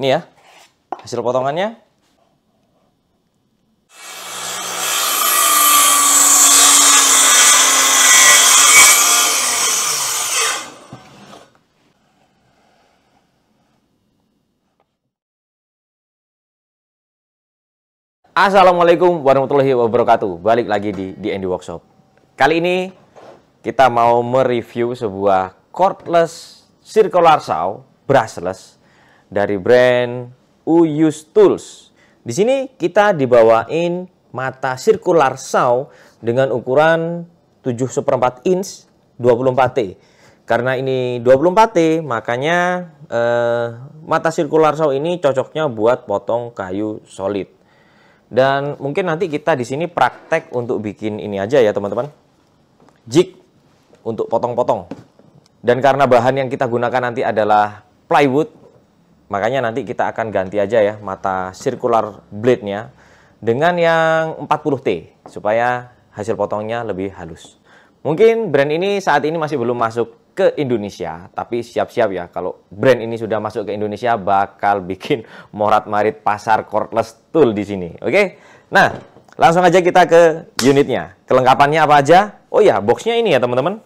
Ini ya, hasil potongannya. Assalamualaikum warahmatullahi wabarakatuh. Balik lagi di D&D Workshop. Kali ini kita mau mereview sebuah cordless circular saw brushless dari brand Uyus Tools. Di sini kita dibawain mata circular saw dengan ukuran 7/4 inch 24T. Karena ini 24T, makanya mata circular saw ini cocoknya buat potong kayu solid. Dan mungkin nanti kita di sini praktek untuk bikin ini aja ya teman-teman, jig untuk potong-potong. Dan karena bahan yang kita gunakan nanti adalah plywood, makanya nanti kita akan ganti aja ya mata circular blade-nya dengan yang 40T supaya hasil potongnya lebih halus. Mungkin brand ini saat ini masih belum masuk ke Indonesia, tapi siap-siap ya kalau brand ini sudah masuk ke Indonesia bakal bikin morat-marit pasar cordless tool di sini. Oke? Nah, langsung aja kita ke unitnya. Kelengkapannya apa aja? Oh ya, boxnya ini ya teman-teman.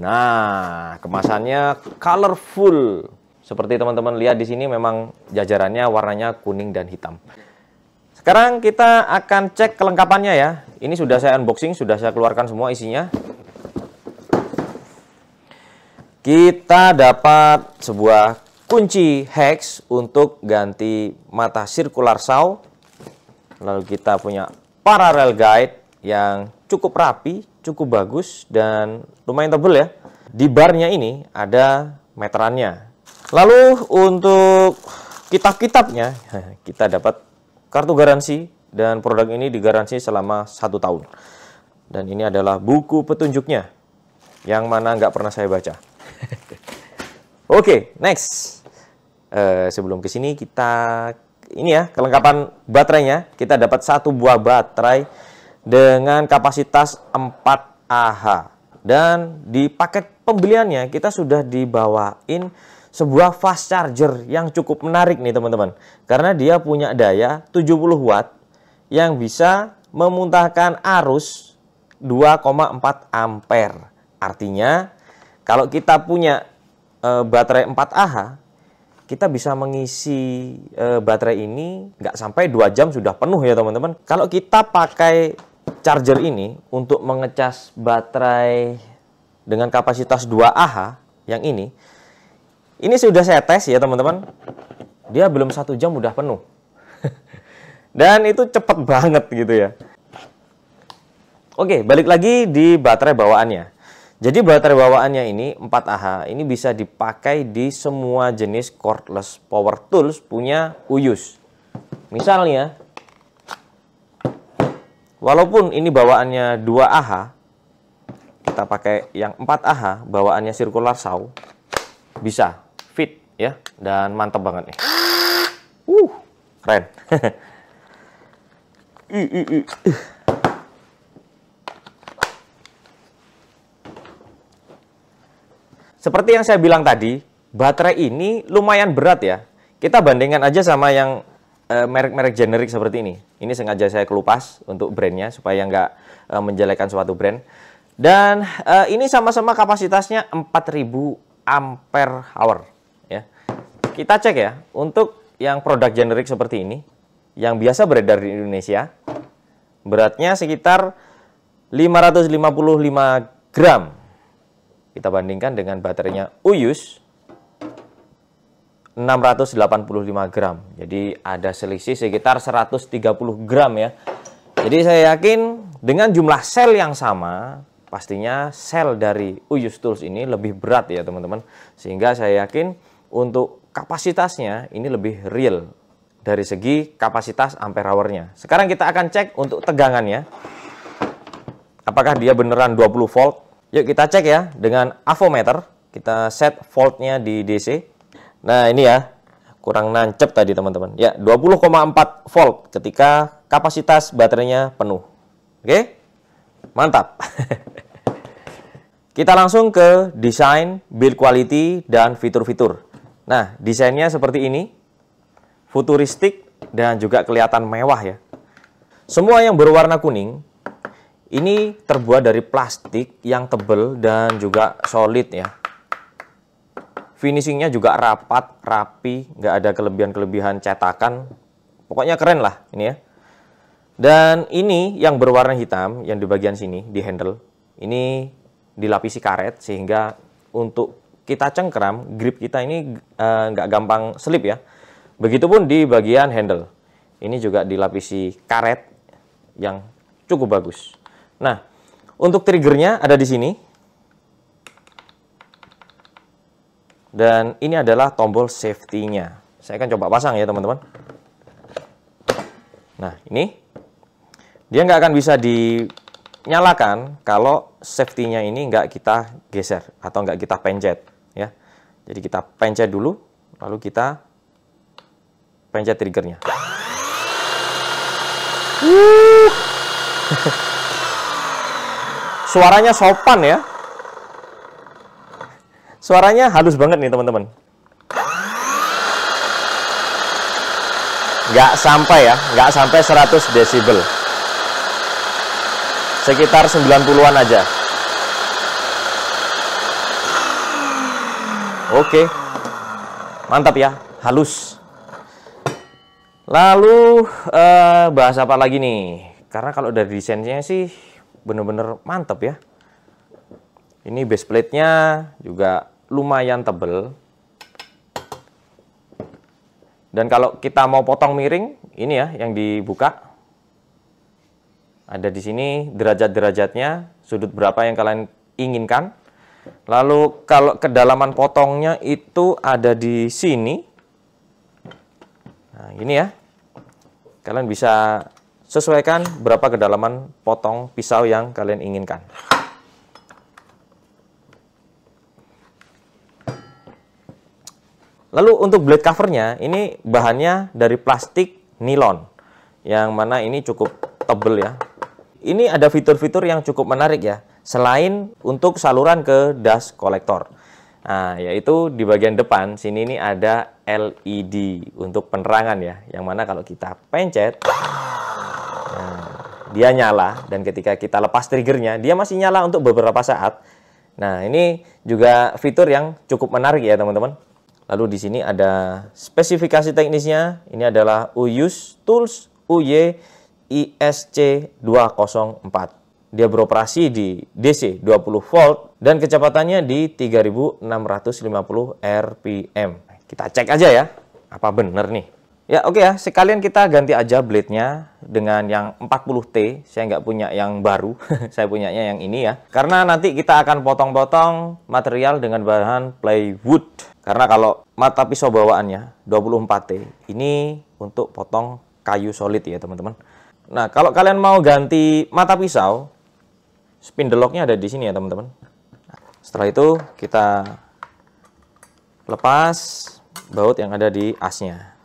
Nah, kemasannya colorful. Seperti teman-teman lihat di sini memang jajarannya warnanya kuning dan hitam. Sekarang kita akan cek kelengkapannya ya. Ini sudah saya unboxing, sudah saya keluarkan semua isinya. Kita dapat sebuah kunci hex untuk ganti mata circular saw. Lalu kita punya parallel guide yang cukup rapi, cukup bagus, dan lumayan tebal ya. Di barnya ini ada meterannya. Lalu untuk kitab-kitabnya, kita dapat kartu garansi, dan produk ini digaransi selama 1 tahun. Dan ini adalah buku petunjuknya, yang mana nggak pernah saya baca. Oke, next. Sebelum ke sini kita ini ya kelengkapan baterainya. Kita dapat 1 buah baterai dengan kapasitas 4Ah. Dan di paket pembeliannya kita sudah dibawain sebuah fast charger yang cukup menarik nih teman-teman. Karena dia punya daya 70 watt yang bisa memuntahkan arus 2,4 ampere. Artinya kalau kita punya baterai 4Ah, kita bisa mengisi baterai ini nggak sampai 2 jam sudah penuh ya teman-teman. Kalau kita pakai charger ini untuk mengecas baterai dengan kapasitas 2Ah yang ini sudah saya tes ya teman-teman. Dia belum 1 jam udah penuh. Dan itu cepet banget gitu ya. Oke, balik lagi di baterai bawaannya. Jadi baterai bawaannya ini 4Ah ini bisa dipakai di semua jenis cordless power tools punya Uyus. Misalnya, walaupun ini bawaannya 2Ah, kita pakai yang 4Ah bawaannya circular saw, bisa fit ya, dan mantap banget nih. Keren. Seperti yang saya bilang tadi, baterai ini lumayan berat ya. Kita bandingkan aja sama yang merek-merek generik seperti ini. Ini sengaja saya kelupas untuk brandnya supaya nggak menjelekkan suatu brand. Dan ini sama-sama kapasitasnya 4000 ampere hour. Ya. Kita cek ya, untuk yang produk generik seperti ini, yang biasa beredar di Indonesia, beratnya sekitar 555 gram. Kita bandingkan dengan baterainya Uyus 685 gram. Jadi ada selisih sekitar 130 gram ya. Jadi saya yakin dengan jumlah sel yang sama, pastinya sel dari Uyus Tools ini lebih berat ya teman-teman. Sehingga saya yakin untuk kapasitasnya ini lebih real dari segi kapasitas ampere hour-nya. Sekarang kita akan cek untuk tegangannya. Apakah dia beneran 20 volt? Yuk kita cek ya dengan avometer. Kita set voltnya di DC. Nah ini ya, kurang nancep tadi teman-teman. Ya 20,4 volt ketika kapasitas baterainya penuh. Oke, mantap. Kita langsung ke desain, build quality, dan fitur-fitur. Nah, desainnya seperti ini, futuristik dan juga kelihatan mewah ya. Semua yang berwarna kuning ini terbuat dari plastik yang tebal dan juga solid ya. Finishingnya juga rapat, rapi, nggak ada kelebihan-kelebihan cetakan. Pokoknya keren lah ini ya. Dan ini yang berwarna hitam, yang di bagian sini, di handle, ini dilapisi karet sehingga untuk kita cengkram, grip kita ini nggak gampang selip ya. Begitupun di bagian handle, ini juga dilapisi karet yang cukup bagus. Nah, untuk triggernya ada di sini. Dan ini adalah tombol safety-nya. Saya akan coba pasang ya teman-teman. Nah, ini. Dia nggak akan bisa dinyalakan kalau safety-nya ini nggak kita geser atau nggak kita pencet ya. Jadi kita pencet dulu, lalu kita pencet triggernya. Suaranya sopan ya. Suaranya halus banget nih teman-teman. Nggak sampai ya, nggak sampai 100 desibel. Sekitar 90-an aja. Oke. Mantap ya, halus. Lalu bahas apa lagi nih? Karena kalau dari desainnya sih bener-bener mantap ya. Ini base plate-nya juga lumayan tebel. Dan kalau kita mau potong miring, ini ya yang dibuka. Ada di sini derajat-derajatnya, sudut berapa yang kalian inginkan. Lalu kalau kedalaman potongnya itu ada di sini. Nah, ini ya. Kalian bisa sesuaikan berapa kedalaman potong pisau yang kalian inginkan. Lalu untuk blade covernya, ini bahannya dari plastik nilon. Yang mana ini cukup tebel ya. Ini ada fitur-fitur yang cukup menarik ya, selain untuk saluran ke dust collector. Nah, yaitu di bagian depan sini ini ada LED untuk penerangan ya, yang mana kalau kita pencet, nah, dia nyala dan ketika kita lepas triggernya, dia masih nyala untuk beberapa saat. Nah, ini juga fitur yang cukup menarik ya teman-teman. Lalu di sini ada spesifikasi teknisnya. Ini adalah Uyus Tools UY ISC204. Dia beroperasi di DC 20 volt dan kecepatannya di 3650 RPM. Kita cek aja ya, apa bener nih. Ya oke ya, sekalian kita ganti aja blade-nya dengan yang 40T. Saya nggak punya yang baru, saya punyanya yang ini ya. Karena nanti kita akan potong-potong material dengan bahan plywood. Karena kalau mata pisau bawaannya 24T, ini untuk potong kayu solid ya teman-teman. Nah, kalau kalian mau ganti mata pisau, spindle lock-nya ada di sini ya, teman-teman. Setelah itu, kita lepas baut yang ada di asnya.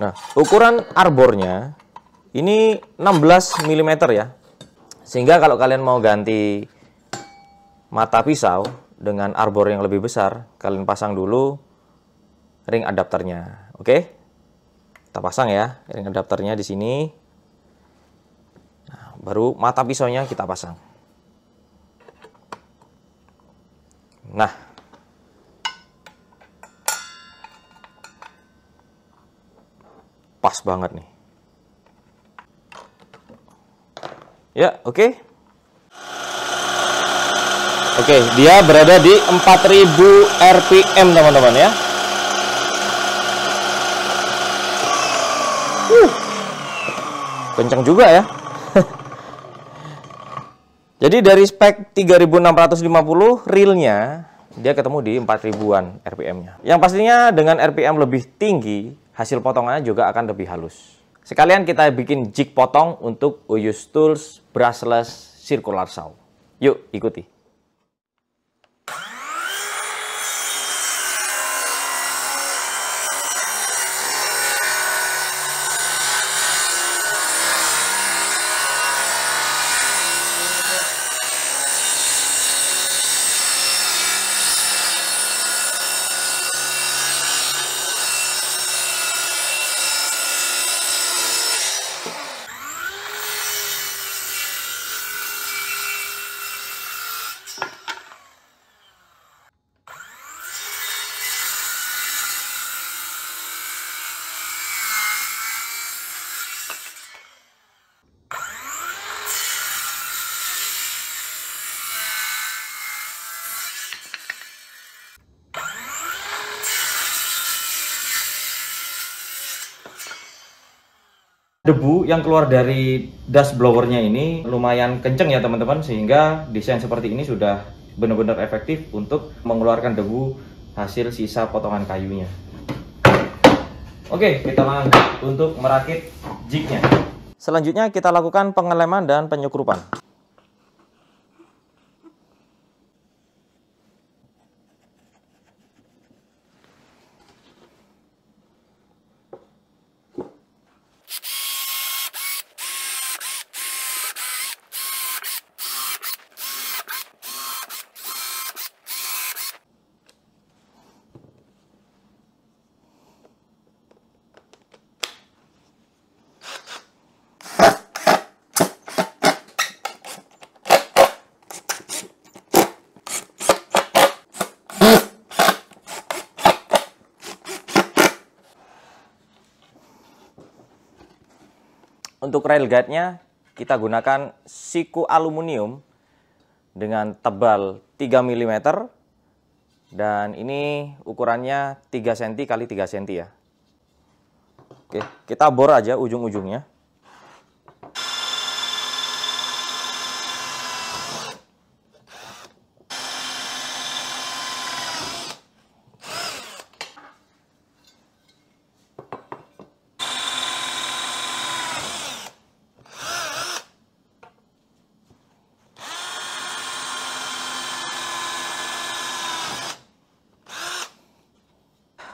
Nah, ukuran arbornya ini 16 mm ya. Sehingga kalau kalian mau ganti mata pisau dengan arbor yang lebih besar, kalian pasang dulu ring adapternya. Oke, kita pasang ya ring adapternya di sini. Nah, baru mata pisaunya kita pasang. Nah, pas banget nih. Ya, oke. Oke, dia berada di 4000 RPM teman-teman ya. Kencang juga ya. Jadi dari spek 3650 realnya dia ketemu di 4000-an RPM-nya. Yang pastinya dengan RPM lebih tinggi, hasil potongannya juga akan lebih halus. Sekalian kita bikin jig potong untuk Uyus Tools Brushless Circular Saw. Yuk ikuti. Debu yang keluar dari dust blowernya ini lumayan kenceng ya teman-teman, sehingga desain seperti ini sudah benar-benar efektif untuk mengeluarkan debu hasil sisa potongan kayunya. Oke, kita lanjut untuk merakit jignya. Selanjutnya kita lakukan pengeleman dan penyukrupan. Untuk railguide-nya kita gunakan siku aluminium dengan tebal 3 mm dan ini ukurannya 3 cm x 3 cm ya. Oke, kita bor aja ujung-ujungnya.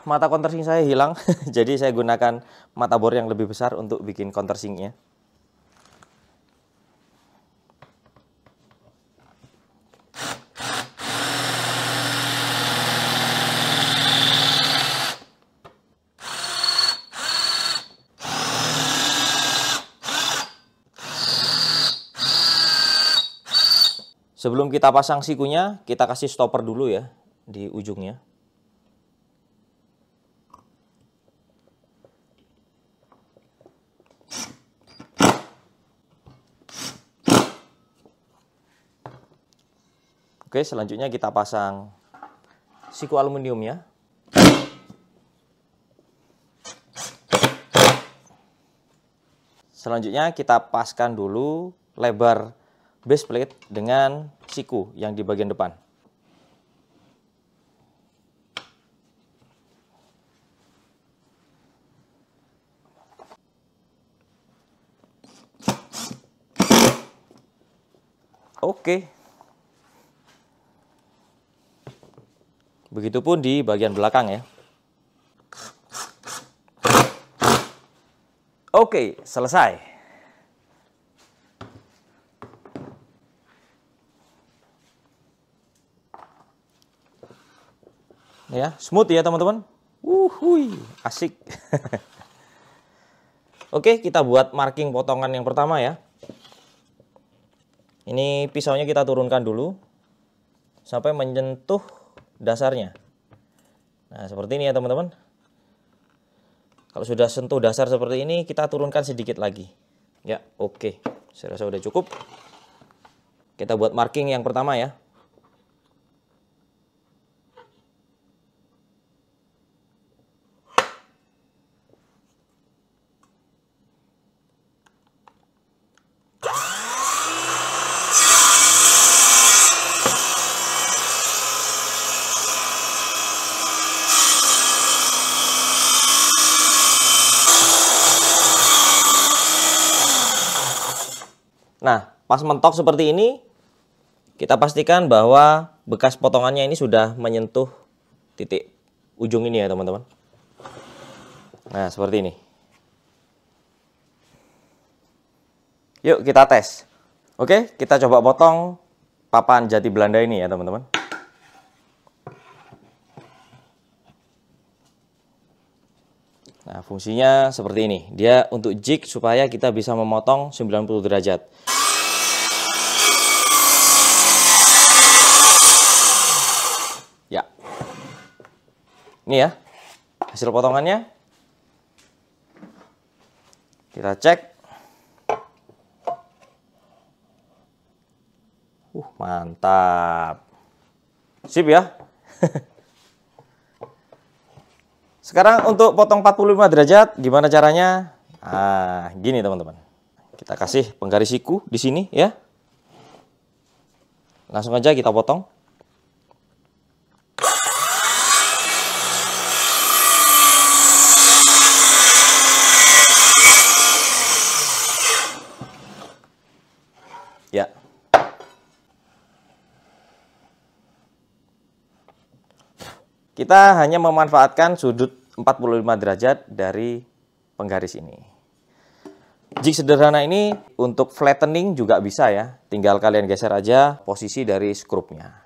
Mata countersink saya hilang, jadi saya gunakan mata bor yang lebih besar untuk bikin countersinknya. Sebelum kita pasang sikunya, kita kasih stopper dulu ya di ujungnya. Oke, selanjutnya kita pasang siku aluminiumnya. Selanjutnya kita paskan dulu lebar base plate dengan siku yang di bagian depan. Oke. Begitupun di bagian belakang ya. Oke, selesai. Ya, smooth ya teman-teman. Wuhui, asik. Oke, kita buat marking potongan yang pertama ya. Ini pisaunya kita turunkan dulu sampai menyentuh dasarnya. Nah, seperti ini ya teman-teman. Kalau sudah sentuh dasar seperti ini, kita turunkan sedikit lagi. Ya, oke. Saya rasa sudah cukup. Kita buat marking yang pertama ya. Nah, pas mentok seperti ini, kita pastikan bahwa bekas potongannya ini sudah menyentuh titik ujung ini ya teman-teman. Nah, seperti ini. Yuk kita tes. Oke, kita coba potong papan jati Belanda ini ya teman-teman. Nah, fungsinya seperti ini. Dia untuk jig supaya kita bisa memotong 90 derajat. Ya. Ini ya. Hasil potongannya. Kita cek. Mantap. Sip ya. Sekarang untuk potong 45 derajat, gimana caranya? Nah, gini teman-teman. Kita kasih penggaris siku di sini ya. Langsung aja kita potong. Ya. Kita hanya memanfaatkan sudut 45 derajat dari penggaris ini. Jig sederhana ini untuk flattening juga bisa ya. Tinggal kalian geser aja posisi dari skrupnya.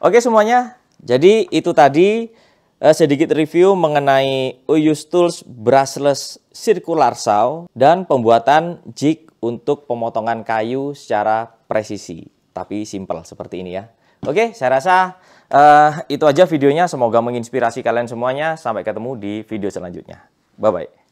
Oke semuanya, jadi itu tadi sedikit review mengenai Uyus Tools Brushless Circular Saw dan pembuatan jig untuk pemotongan kayu secara presisi, tapi simple seperti ini ya. Oke, saya rasa itu aja videonya. Semoga menginspirasi kalian semuanya. Sampai ketemu di video selanjutnya. Bye-bye.